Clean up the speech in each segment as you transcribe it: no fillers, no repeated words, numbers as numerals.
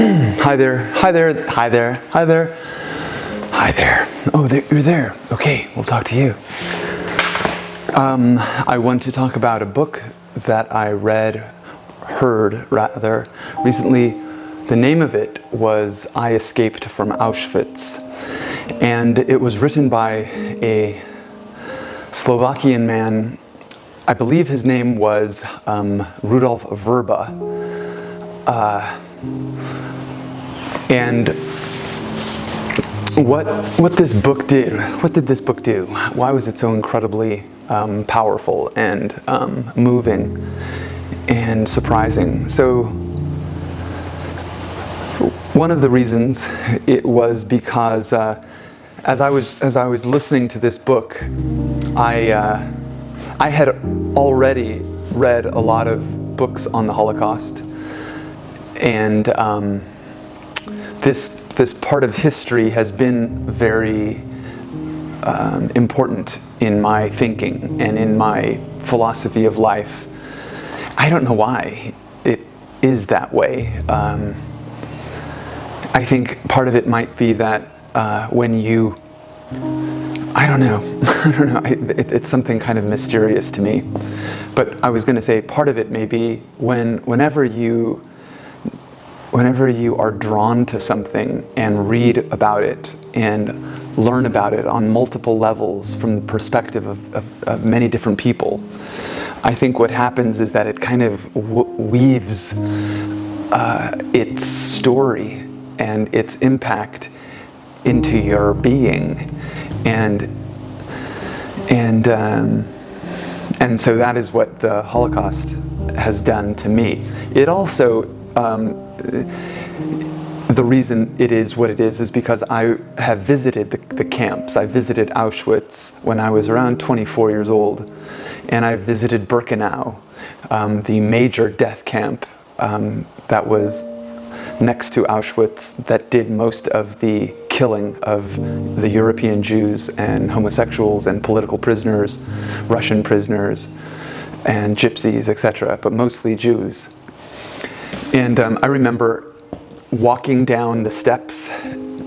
Hi there, hi there, hi there, hi there, hi there. Oh, you're there. Okay, we'll talk to you. I want to talk about a book that I heard rather, recently. The name of it was I Escaped from Auschwitz. And it was written by a Slovakian man. I believe his name was Rudolf Vrba. And what this book did, what did this book do? Why was it so incredibly powerful and moving and surprising? So one of the reasons it was because as I was listening to this book, I had already read a lot of books on the Holocaust, and this part of history has been very important in my thinking and in my philosophy of life. I don't know why it is that way. I think part of it might be that when you, I don't know, it's something kind of mysterious to me. But I was going to say part of it may be whenever you are drawn to something and read about it and learn about it on multiple levels from the perspective of many different people, I think what happens is that it kind of weaves its story and its impact into your being, and so that is what the Holocaust has done to me. It also the reason it is what it is because I have visited the camps. I visited Auschwitz when I was around 24 years old, and I visited Birkenau, the major death camp that was next to Auschwitz that did most of the killing of the European Jews and homosexuals and political prisoners, Russian prisoners, and gypsies, etc., but mostly Jews. And I remember walking down the steps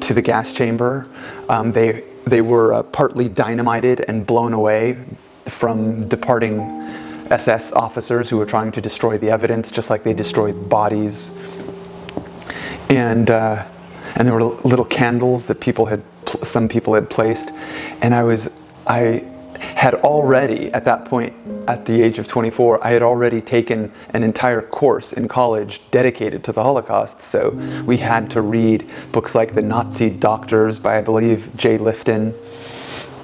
to the gas chamber. They were partly dynamited and blown away from departing SS officers who were trying to destroy the evidence, just like they destroyed bodies. And there were little candles that some people had placed, and I had already, at that point, at the age of 24, I had already taken an entire course in college dedicated to the Holocaust. So we had to read books like The Nazi Doctors by, I believe, Jay Lifton,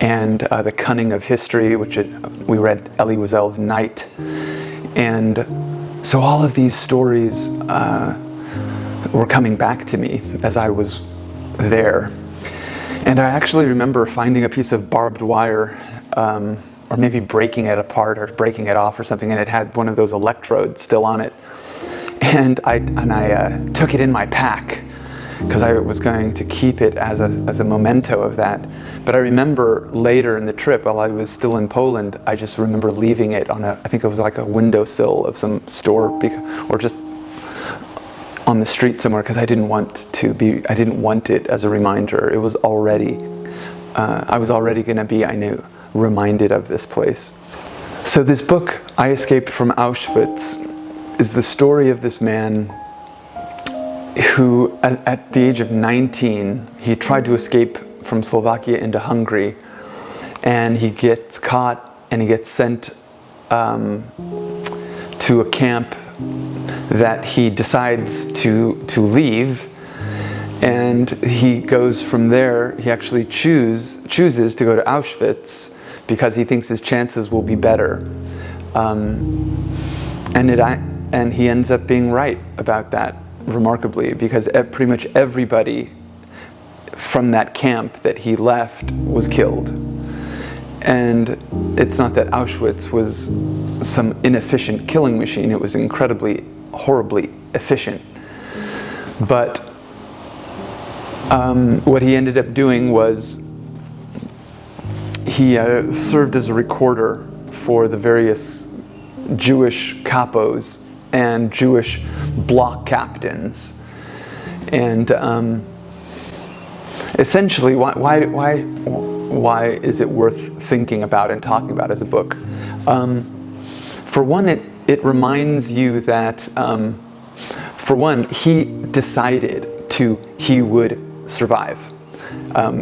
and The Cunning of History, which we read Elie Wiesel's Night. And so all of these stories were coming back to me as I was there. And I actually remember finding a piece of barbed wire, or maybe breaking it apart or breaking it off or something, and it had one of those electrodes still on it. And I took it in my pack because I was going to keep it as a memento of that. But I remember later in the trip, while I was still in Poland, I just remember leaving it on I think it was like a windowsill of some store, or just on the street somewhere, because I didn't want it as a reminder. It was already, I was already going to be, I knew, reminded of this place. So this book, I Escaped from Auschwitz, is the story of this man who, at the age of 19, he tried to escape from Slovakia into Hungary, and he gets caught and he gets sent to a camp that he decides to leave, and he goes from there. He actually chooses to go to Auschwitz because he thinks his chances will be better, and he ends up being right about that, remarkably, because pretty much everybody from that camp that he left was killed. And it's not that Auschwitz was some inefficient killing machine. It was incredibly, horribly efficient. But what he ended up doing was he served as a recorder for the various Jewish capos and Jewish block captains. And essentially, why is it worth thinking about and talking about as a book? For one, it reminds you that, for one, he decided he would survive.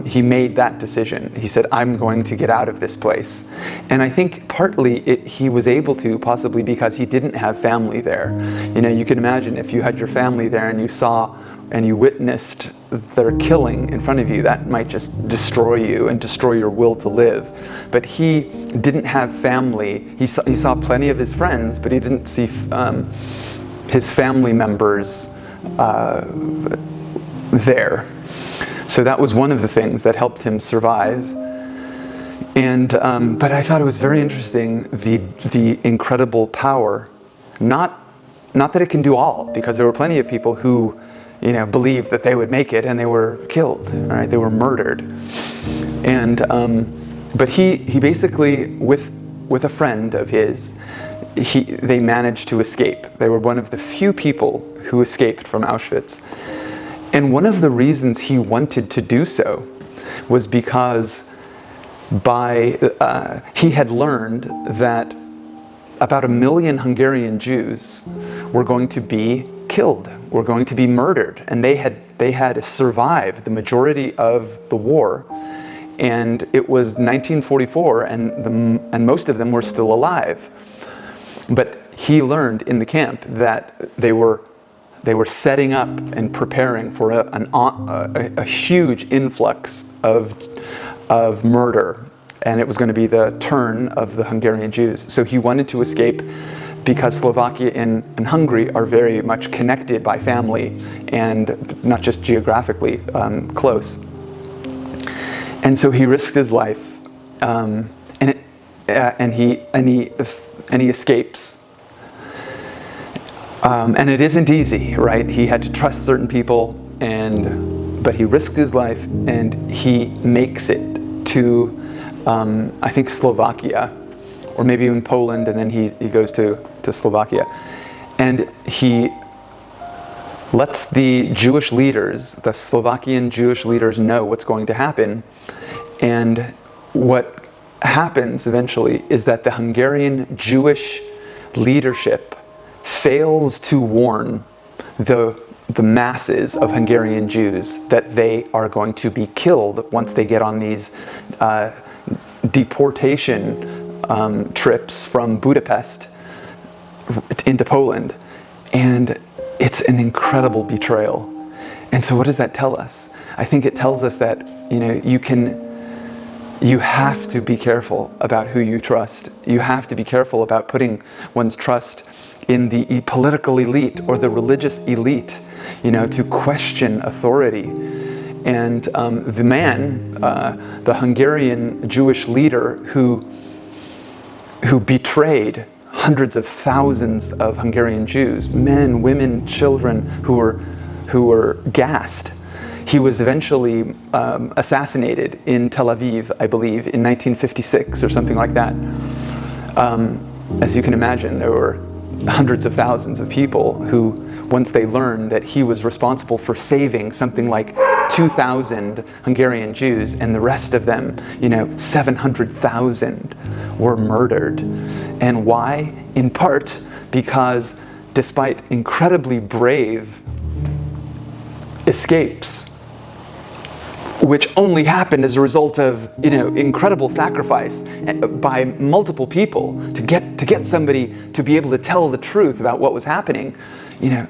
He made that decision. He said, I'm going to get out of this place. And I think partly he was able to, possibly because he didn't have family there. You know, you can imagine if you had your family there and you saw and you witnessed their killing in front of you, that might just destroy you and destroy your will to live. But he didn't have family. He saw plenty of his friends, but he didn't see his family members there. So that was one of the things that helped him survive. And but I thought it was very interesting, the incredible power. Not that it can do all, because there were plenty of people who, you know, believed that they would make it, and they were killed. Right? They were murdered. And but he basically, with a friend of his, they managed to escape. They were one of the few people who escaped from Auschwitz. And one of the reasons he wanted to do so was because he had learned that about 1 million Hungarian Jews were going to be killed, were going to be murdered, and they had survived the majority of the war. And it was 1944, and most of them were still alive. But he learned in the camp that they were setting up and preparing for a huge influx of murder, and it was going to be the turn of the Hungarian Jews. So he wanted to escape because Slovakia and Hungary are very much connected by family, and not just geographically close. And so he risked his life, and he escapes. And it isn't easy, right? He had to trust certain people, but he risked his life, and he makes it to, I think, Slovakia, or maybe even Poland, and then he goes to Slovakia. And he lets the Jewish leaders, the Slovakian Jewish leaders, know what's going to happen. And what happens eventually is that the Hungarian Jewish leadership fails to warn the masses of Hungarian Jews that they are going to be killed once they get on these deportation trips from Budapest into Poland. And it's an incredible betrayal. And so what does that tell us? I think it tells us that, you know, you have to be careful about who you trust. You have to be careful about putting one's trust in the political elite or the religious elite, you know, to question authority. And the man, the Hungarian Jewish leader who betrayed hundreds of thousands of Hungarian Jews, men, women, children, who were gassed. He was eventually assassinated in Tel Aviv, I believe, in 1956 or something like that. As you can imagine, there were hundreds of thousands of people who, once they learned that he was responsible for saving something like 2,000 Hungarian Jews, and the rest of them, you know, 700,000 were murdered. And why? In part because despite incredibly brave escapes, which only happened as a result of, you know, incredible sacrifice by multiple people to get somebody to be able to tell the truth about what was happening, you know,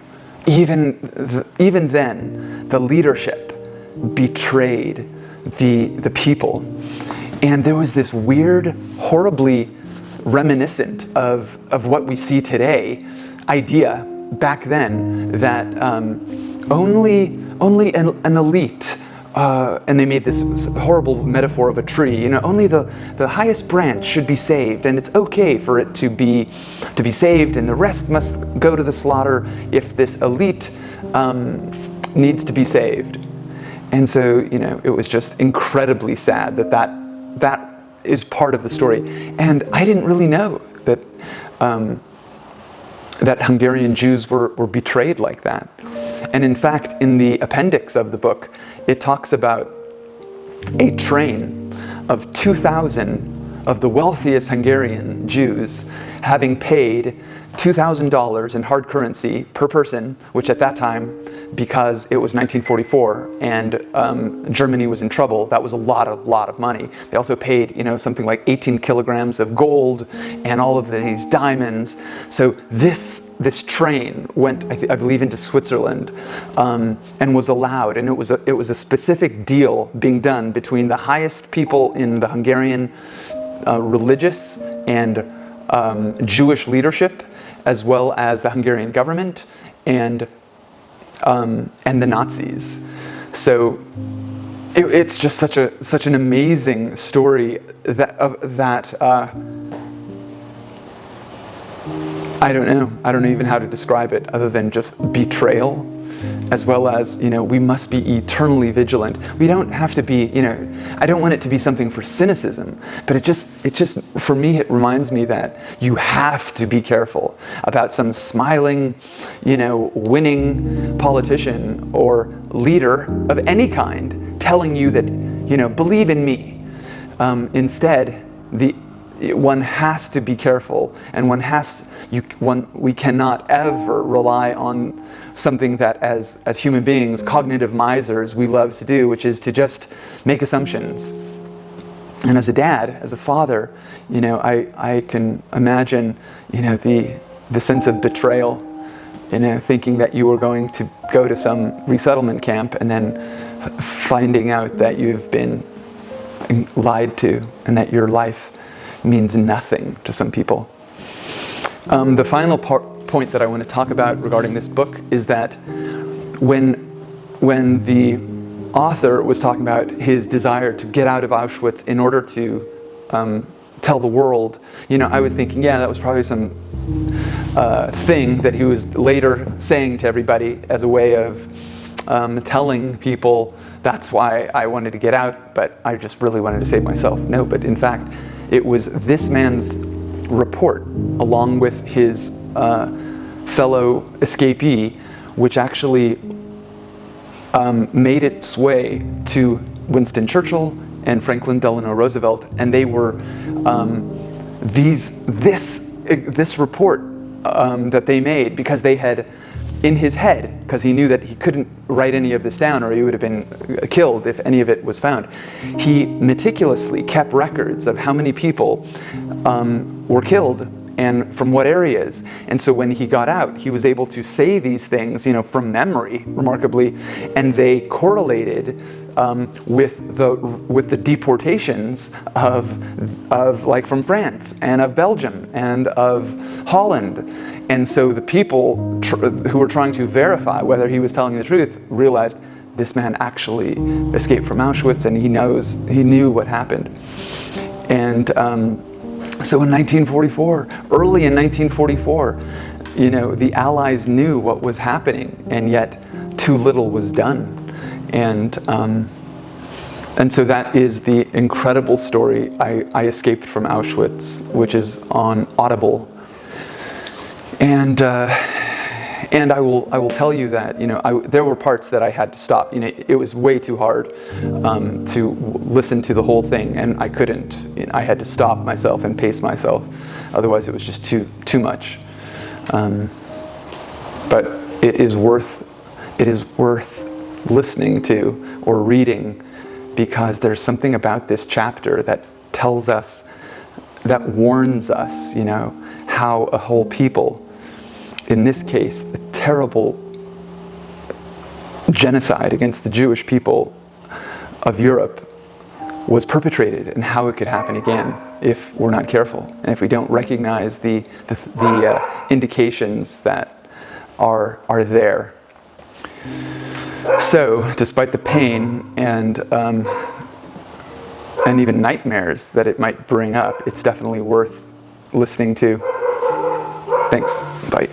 even then, the leadership betrayed the people. And there was this weird, horribly reminiscent of what we see today idea back then that only an elite, and they made this horrible metaphor of a tree, you know, only the highest branch should be saved, and it's okay for it to be saved, and the rest must go to the slaughter if this elite needs to be saved. And so, you know, it was just incredibly sad that is part of the story. And I didn't really know that that Hungarian Jews were betrayed like that. And in fact, in the appendix of the book, it talks about a train of 2,000 of the wealthiest Hungarian Jews having paid $2,000 in hard currency per person, which at that time, because it was 1944 and Germany was in trouble, that was a lot of money. They also paid, something like 18 kilograms of gold and all of these diamonds. So this train went, I believe, into Switzerland and was allowed. And it was a specific deal being done between the highest people in the Hungarian religious and Jewish leadership, as well as the Hungarian government and the Nazis. So it's just such an amazing story that I don't know even how to describe it other than just betrayal, as well as, we must be eternally vigilant. We don't have to be, I don't want it to be something for cynicism, but it just, for me, it reminds me that you have to be careful about some smiling, winning politician or leader of any kind telling you that, believe in me. Instead, one has to be careful, and we cannot ever rely on something that as human beings, cognitive misers, we love to do, which is to just make assumptions. And as a dad, as a father, I can imagine, the sense of betrayal, thinking that you were going to go to some resettlement camp and then finding out that you've been lied to and that your life means nothing to some people. The final point that I want to talk about regarding this book is that when the author was talking about his desire to get out of Auschwitz in order to tell the world, I was thinking, yeah, that was probably some thing that he was later saying to everybody as a way of telling people, that's why I wanted to get out, but I just really wanted to save myself. No, but in fact, it was this man's report, along with his fellow escapee, which actually made its way to Winston Churchill and Franklin Delano Roosevelt, and they were this report that they made because they had in his head, because he knew that he couldn't write any of this down or he would have been killed if any of it was found. He meticulously kept records of how many people were killed and from what areas. And so when he got out, he was able to say these things, from memory, remarkably, and they correlated with the deportations of like from France and of Belgium and of Holland. And so the people who were trying to verify whether he was telling the truth realized this man actually escaped from Auschwitz, and he knew what happened. And so in 1944, early in 1944, the Allies knew what was happening, and yet too little was done. And so that is the incredible story, I Escaped from Auschwitz, which is on Audible. And I will tell you that there were parts that I had to stop. It was way too hard to listen to the whole thing, and I couldn't. I had to stop myself and pace myself. Otherwise, it was just too much. But it is worth listening to or reading, because there's something about this chapter that tells us, that warns us, how a whole people, in this case, the terrible genocide against the Jewish people of Europe, was perpetrated, and how it could happen again if we're not careful and if we don't recognize the indications that are there. So, despite the pain and even nightmares that it might bring up, it's definitely worth listening to. Thanks. Bye.